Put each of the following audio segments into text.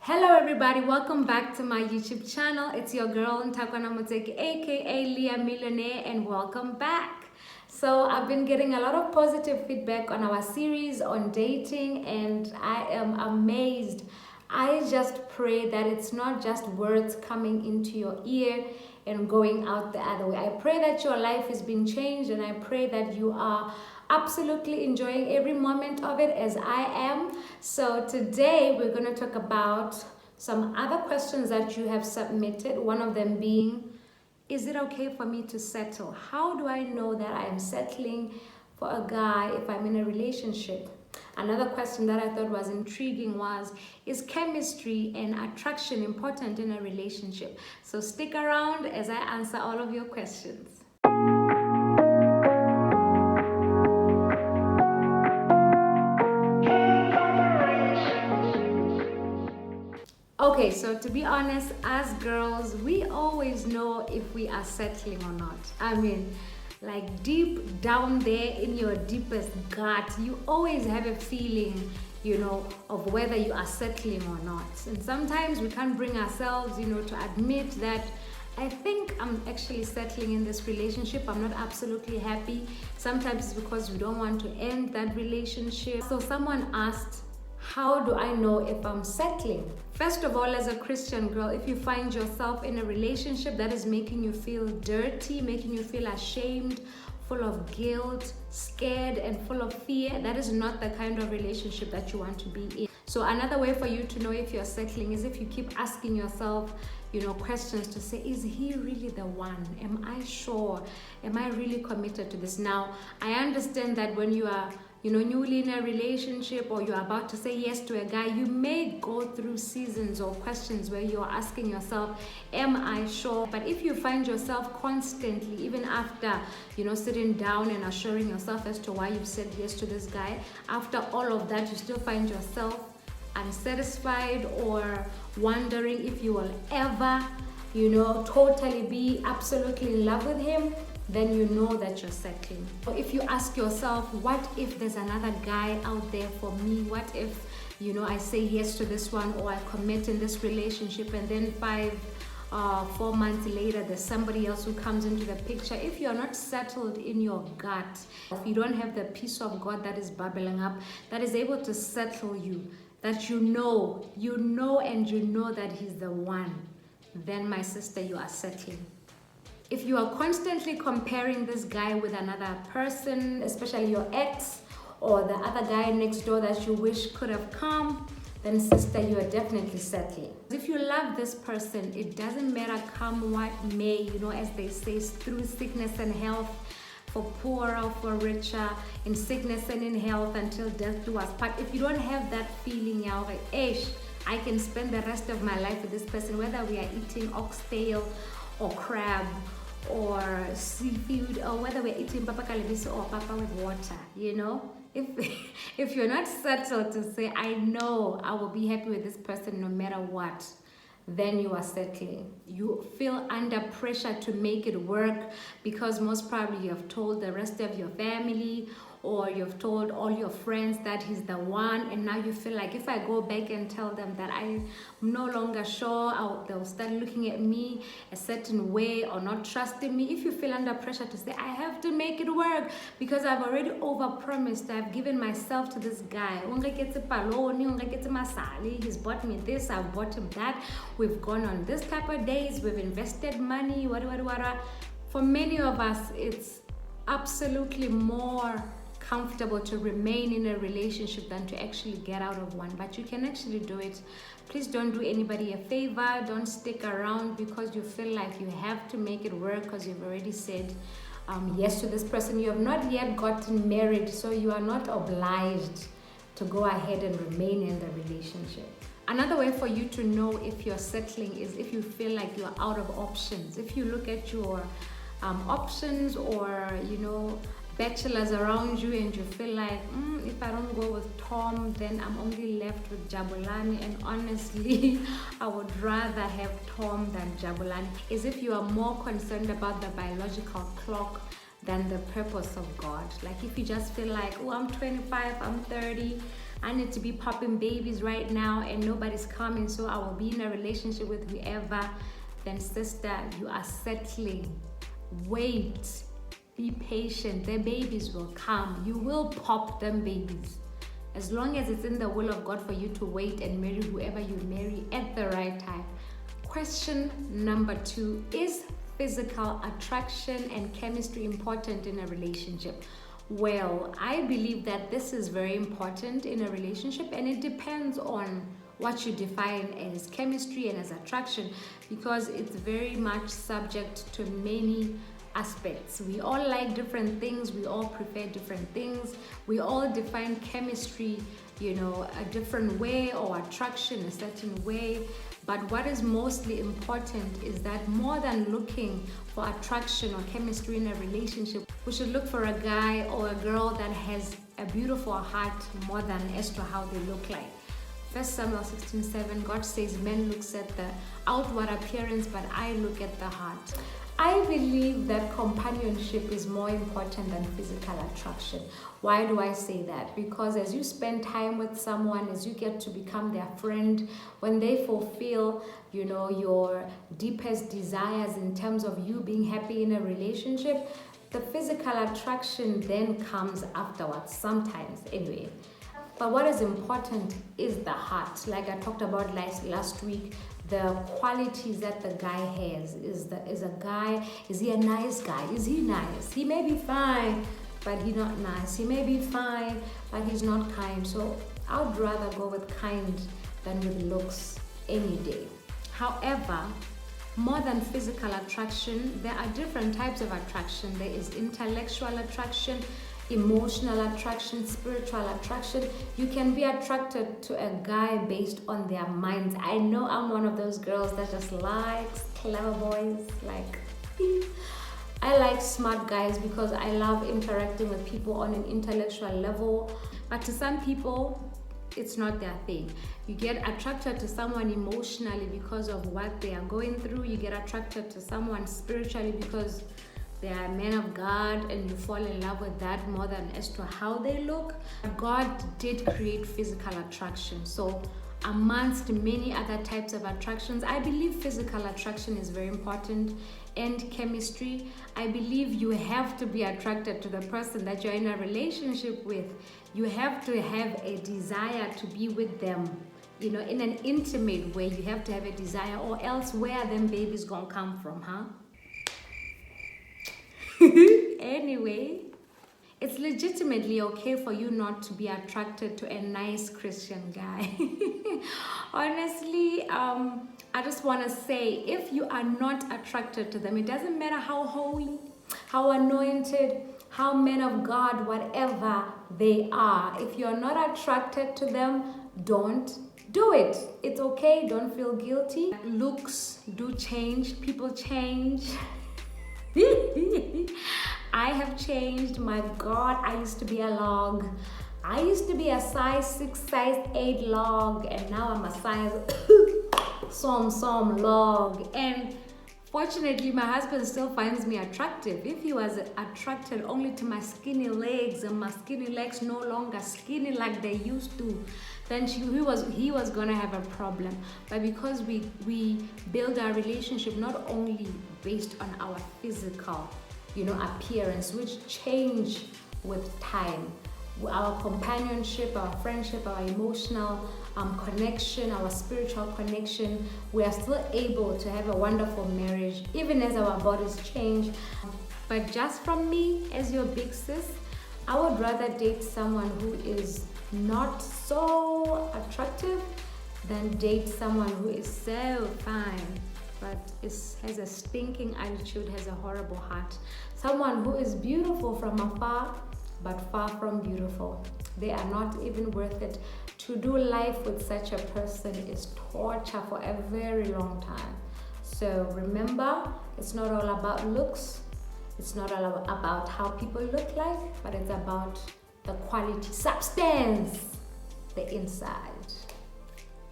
Hello everybody, welcome back to my YouTube channel. It's your girl Ntakwana Muteki, aka Leah Millionaire, and welcome back. So I've been getting a lot of positive feedback on our series on dating, and I am amazed. I just pray that it's not just words coming into your ear and going out the other way. I pray that your life is being changed, and I pray that you are absolutely enjoying every moment of it as I am. So today we're going to talk about some other questions that you have submitted. One of them being, is it okay for me to settle? How do I know that I am settling for a guy if I'm in a relationship? Another question that I thought was intriguing was, is chemistry and attraction important in a relationship? So stick around as I answer all of your questions. Okay, so to be honest, as girls, we always know if we are settling or not. I mean, like deep down there in your deepest gut, you always have a feeling, of whether you are settling or not. And sometimes we can't bring ourselves, to admit that I think I'm actually settling in this relationship. I'm not absolutely happy. Sometimes it's because we don't want to end that relationship. So someone asked, how do I know if I'm settling? First of all, as a Christian girl, if you find yourself in a relationship that is making you feel dirty, making you feel ashamed, full of guilt, scared, and full of fear, that is not the kind of relationship that you want to be in. So another way for you to know if you're settling is if you keep asking yourself, questions to say, is he really the one? Am I sure? Am I really committed to this? Now, I understand that when you are newly in a relationship or you're about to say yes to a guy, you may go through seasons or questions where you're asking yourself, am I sure? But if you find yourself constantly, even after, sitting down and assuring yourself as to why you've said yes to this guy, after all of that, you still find yourself unsatisfied or wondering if you will ever, totally be absolutely in love with him, then you know that you're settling. So if you ask yourself, what if there's another guy out there for me? What if, I say yes to this one, or I commit in this relationship, and then 4 months later, there's somebody else who comes into the picture. If you're not settled in your gut, if you don't have the peace of God that is bubbling up, that is able to settle you, that you know that he's the one, then my sister, you are settling. If you are constantly comparing this guy with another person, especially your ex or the other guy next door that you wish could have come, then sister, you are definitely settling. If you love this person, it doesn't matter come what may, as they say, through sickness and health, for poorer or for richer, in sickness and in health, until death do us part. If you don't have that feeling, you're like, I can spend the rest of my life with this person, whether we are eating oxtail or crab or seafood, or whether we're eating papa kalibisi or papa with water, if you're not settled to say, I know I will be happy with this person no matter what, then you are settling. You feel under pressure to make it work because most probably you have told the rest of your family or you've told all your friends that he's the one, and now you feel like if I go back and tell them that I'm no longer sure, they'll start looking at me a certain way or not trusting me. If you feel under pressure to say, I have to make it work because I've already overpromised, I've given myself to this guy, he's bought me this, I've bought him that, we've gone on this type of days, we've invested money, For many of us, it's absolutely more comfortable to remain in a relationship than to actually get out of one, but you can actually do it. Please don't do anybody a favor. Don't stick around because you feel like you have to make it work because you've already said yes to this person. You have not yet gotten married, so you are not obliged to go ahead and remain in the relationship. Another way for you to know if you're settling is if you feel like you're out of options. If you look at your options or bachelors around you and you feel like if I don't go with Tom, then I'm only left with Jabulani, and honestly I would rather have Tom than Jabulani. As if you are more concerned about the biological clock than the purpose of God. Like if you just feel like, I'm 25, I'm 30, I need to be popping babies right now and nobody's coming, so I will be in a relationship with whoever, then sister, you are settling. Wait, be patient, the babies will come. You will pop them babies. As long as it's in the will of God for you to wait and marry whoever you marry at the right time. Question number 2, is physical attraction and chemistry important in a relationship? Well, I believe that this is very important in a relationship, and it depends on what you define as chemistry and as attraction, because it's very much subject to many aspects. We all like different things, we all prefer different things, we all define chemistry, a different way, or attraction a certain way. But what is mostly important is that more than looking for attraction or chemistry in a relationship, we should look for a guy or a girl that has a beautiful heart more than as to how they look like. 1 Samuel 16:7, God says, man looks at the outward appearance, but I look at the heart. I believe that companionship is more important than physical attraction. Why do I say that? Because as you spend time with someone, as you get to become their friend, when they fulfill, your deepest desires in terms of you being happy in a relationship, the physical attraction then comes afterwards, sometimes anyway. But what is important is the heart. Like I talked about last week, the qualities that the guy has. Is he a nice guy? Is he nice? He may be fine, but he's not nice. He may be fine, but he's not kind. So I would rather go with kind than with looks any day. However, more than physical attraction, there are different types of attraction. There is intellectual attraction, emotional attraction, spiritual attraction. You can be attracted to a guy based on their minds. I know I'm one of those girls that just likes clever boys. I like smart guys because I love interacting with people on an intellectual level. But to some people, it's not their thing. You get attracted to someone emotionally because of what they are going through. You get attracted to someone spiritually because they are men of God, and you fall in love with that more than as to how they look. God did create physical attraction. So amongst many other types of attractions, I believe physical attraction is very important, and chemistry. I believe you have to be attracted to the person that you're in a relationship with. You have to have a desire to be with them. In an intimate way, you have to have a desire, or else where are them babies gonna come from, huh? Anyway, it's legitimately okay for you not to be attracted to a nice Christian guy. Honestly, I just want to say, if you are not attracted to them, it doesn't matter how holy, how anointed, how men of God, whatever they are, if you're not attracted to them, don't do it. It's okay. Don't feel guilty. Looks do change. People change. I have changed. My God, I used to be a log. I used to be a size 6, size 8 log, and now I'm a size some log. And fortunately, my husband still finds me attractive. If he was attracted only to my skinny legs, and my skinny legs no longer skinny like they used to, then he was gonna have a problem. But because we build our relationship not only based on our physical, appearance, which change with time, our companionship, our friendship, our emotional connection, our spiritual connection, we are still able to have a wonderful marriage, even as our bodies change. But just from me, as your big sis, I would rather date someone who is not so attractive than date someone who is so fine but has a stinking attitude, has a horrible heart. Someone who is beautiful from afar but far from beautiful. They are not even worth it. To do life with such a person is torture for a very long time. So remember, it's not all about looks. It's not all about how people look like, but it's about the quality, substance, the inside.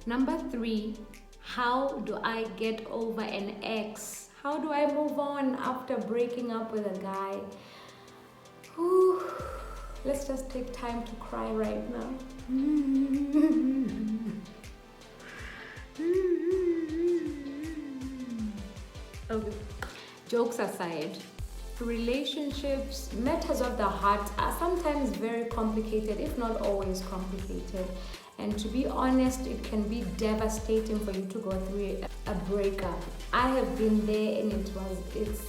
Number 3, how do I get over an ex? How do I move on after breaking up with a guy? Let's just take time to cry right now. Okay. Jokes aside, relationships, matters of the heart are sometimes very complicated, if not always complicated. And to be honest, it can be devastating for you to go through a breakup. I have been there, and it's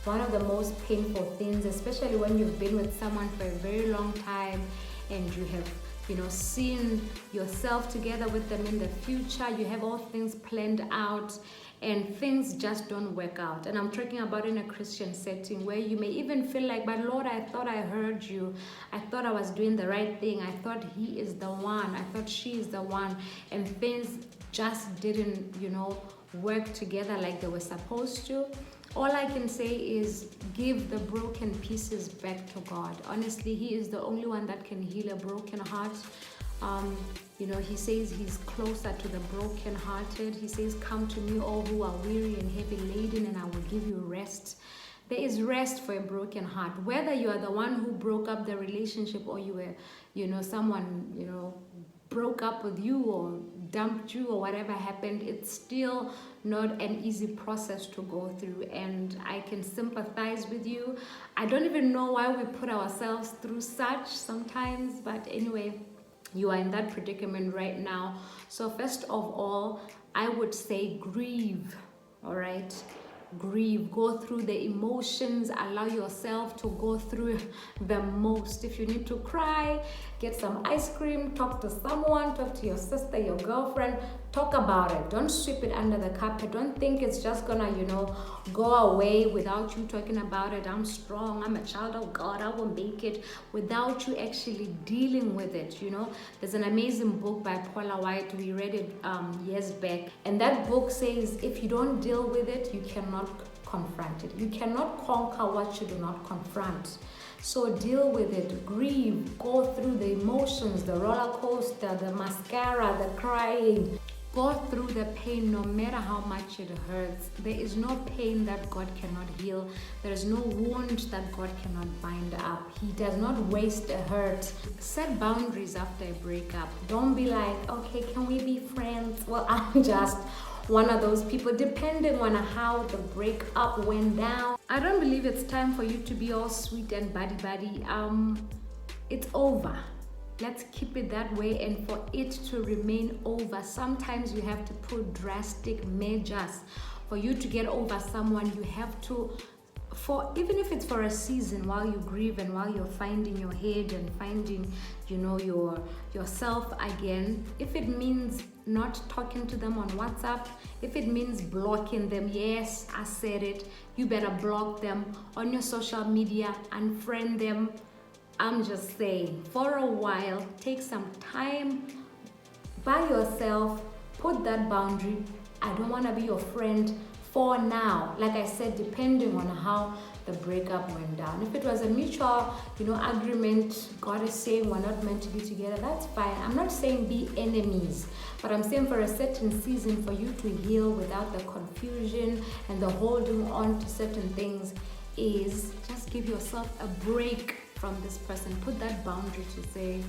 one of the most painful things, especially when you've been with someone for a very long time and you have seen yourself together with them in the future. You have all things planned out and things just don't work out. And I'm talking about in a Christian setting where you may even feel like, but Lord, I thought I heard you. I thought I was doing the right thing. I thought he is the one. I thought she is the one. And things just didn't, work together like they were supposed to. All I can say is give the broken pieces back to God. Honestly, he is the only one that can heal a broken heart. He says he's closer to the brokenhearted. He says, come to me, all who are weary and heavy laden, and I will give you rest. There is rest for a broken heart. Whether you are the one who broke up the relationship or you were, someone, broke up with you or dumped you or whatever happened, it's still not an easy process to go through, and I can sympathize with you. I don't even know why we put ourselves through such sometimes, but anyway, you are in that predicament right now. So first of all, I would say grieve. All right, grieve, go through the emotions, allow yourself to go through the most. If you need to cry, get some ice cream, talk to someone, talk to your sister, your girlfriend, talk about it. Don't sweep it under the carpet. Don't think it's just gonna go away without you talking about it. I'm strong, I'm a child of God, I will make it, without you actually dealing with it. There's an amazing book by Paula White. We read it years back, and that book says if you don't deal with it, you cannot confront it. You cannot conquer what you do not confront. So deal with it, grieve, go through the emotions, the roller coaster, the mascara, the crying. Go through the pain no matter how much it hurts. There is no pain that God cannot heal. There is no wound that God cannot bind up. He does not waste a hurt. Set boundaries after a breakup. Don't be like, okay, can we be friends? Well, I'm just one of those people, depending on how the breakup went down. I don't believe it's time for you to be all sweet and buddy. It's over. Let's keep it that way, and for it to remain over, sometimes you have to put drastic measures. For you to get over someone, you have to, even if it's for a season, while you grieve and while you're finding your head and finding, yourself again. If it means not talking to them on WhatsApp, if it means blocking them, yes, I said it, you better block them on your social media, unfriend them. I'm just saying, for a while, take some time by yourself, put that boundary. I don't want to be your friend for now. Like I said, depending on how the breakup went down. If it was a mutual, agreement, God is saying we're not meant to be together, that's fine. I'm not saying be enemies, but I'm saying for a certain season, for you to heal without the confusion and the holding on to certain things, is just give yourself a break from this person. Put that boundary to say,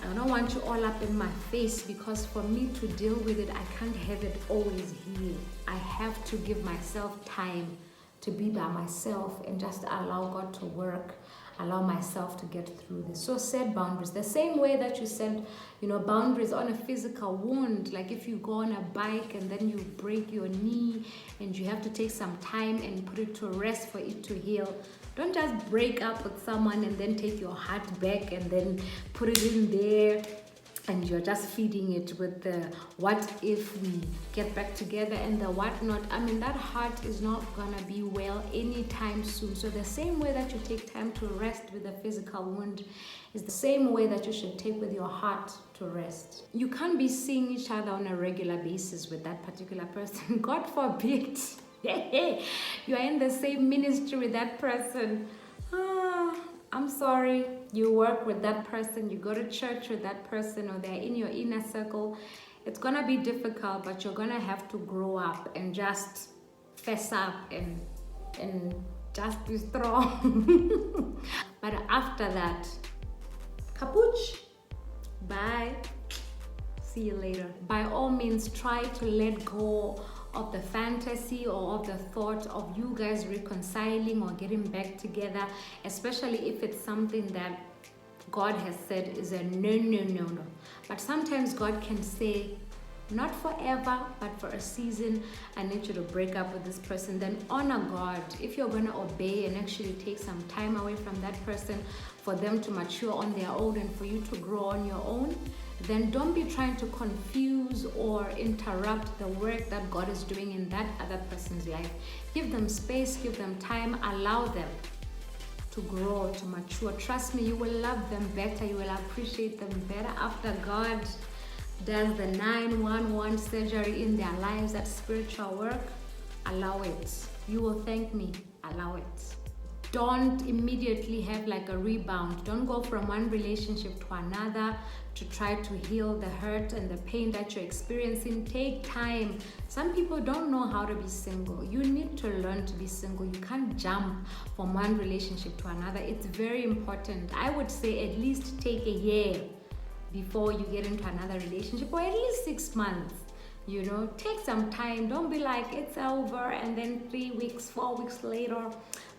I don't want you all up in my face, because for me to deal with it, I can't have it always here. I have to give myself time to be by myself and just allow God to work, allow myself to get through this. So set boundaries. The same way that you set, boundaries on a physical wound, like if you go on a bike and then you break your knee and you have to take some time and put it to rest for it to heal. Don't just break up with someone and then take your heart back and then put it in there and you're just feeding it with the what if we get back together and the whatnot. That heart is not gonna be well anytime soon. So the same way that you take time to rest with a physical wound is the same way that you should take with your heart to rest. You can't be seeing each other on a regular basis with that particular person. God forbid. You are in the same ministry with that person. I'm sorry, you work with that person, you go to church with that person, or they're in your inner circle. It's gonna be difficult, but you're gonna have to grow up and just fess up and just be strong. But after that, kapooch, Bye. See you later. By all means, try to let go of the fantasy or of the thought of you guys reconciling or getting back together, especially if it's something that God has said is a no. But sometimes God can say, not forever, but for a season, I need you to break up with this person. Then honor God. If you're going to obey and actually take some time away from that person for them to mature on their own and for you to grow on your own, then don't be trying to confuse or interrupt the work that God is doing in that other person's life. Give them space, give them time, allow them to grow, to mature. Trust me, you will love them better, you will appreciate them better after God does the 911 surgery in their lives, that spiritual work. Allow it. You will thank me. Allow it. Don't immediately have like a rebound. Don't go from one relationship to another to try to heal the hurt and the pain that you're experiencing. Take time. Some people don't know how to be single. You need to learn to be single. You can't jump from one relationship to another. It's very important. I would say at least take a year before you get into another relationship, or at least 6 months. Take some time. Don't be like, it's over, and then 3 weeks, 4 weeks later,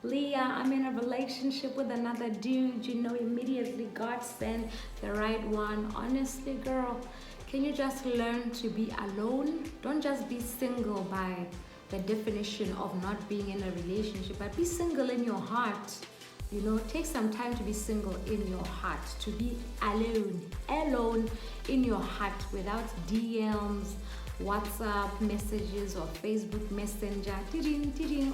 Leah, I'm in a relationship with another dude. Immediately God sent the right one. Honestly, girl, can you just learn to be alone? Don't just be single by the definition of not being in a relationship, but be single in your heart. Take some time to be single in your heart, to be alone in your heart, without DMs, WhatsApp messages, or Facebook Messenger,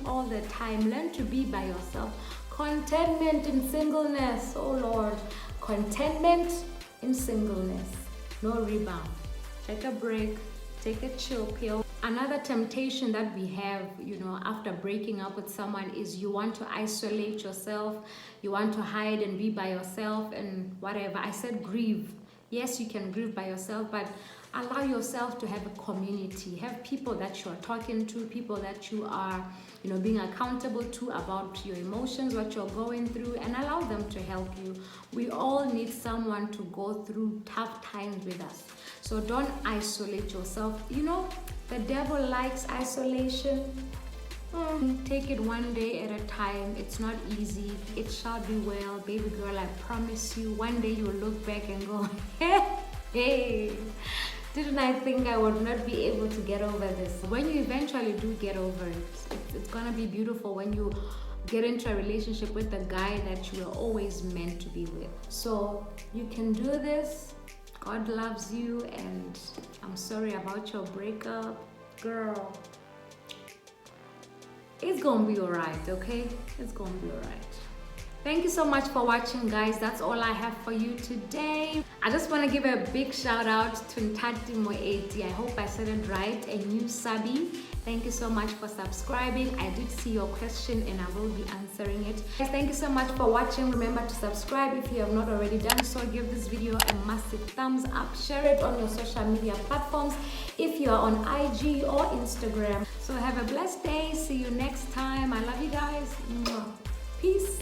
all the time. Learn to be by yourself. Contentment in singleness, oh Lord. Contentment in singleness. No rebound. Take a break. Take a chill pill. Another temptation that we have, after breaking up with someone is you want to isolate yourself. You want to hide and be by yourself and whatever. I said grieve. Yes, you can grieve by yourself, but allow yourself to have a community. Have people that you are talking to, people that you are, being accountable to about your emotions, what you're going through, and allow them to help you. We all need someone to go through tough times with us. So don't isolate yourself. The devil likes isolation. Take it one day at a time. It's not easy. It shall be well. Baby girl, I promise you, one day you'll look back and go, hey, didn't I think I would not be able to get over this? When you eventually do get over it, it's gonna be beautiful when you get into a relationship with the guy that you were always meant to be with. So you can do this. God loves you, and I'm sorry about your breakup. Girl, it's gonna be alright, okay? It's gonna be alright. Thank you so much for watching, guys. That's all I have for you today. I just want to give a big shout out to Ntati Moeti. I hope I said it right. A new subby. Thank you so much for subscribing. I did see your question and I will be answering it. Guys, thank you so much for watching. Remember to subscribe if you have not already done so. Give this video a massive thumbs up. Share it on your social media platforms if you are on IG or Instagram. So have a blessed day. See you next time. I love you guys. Peace.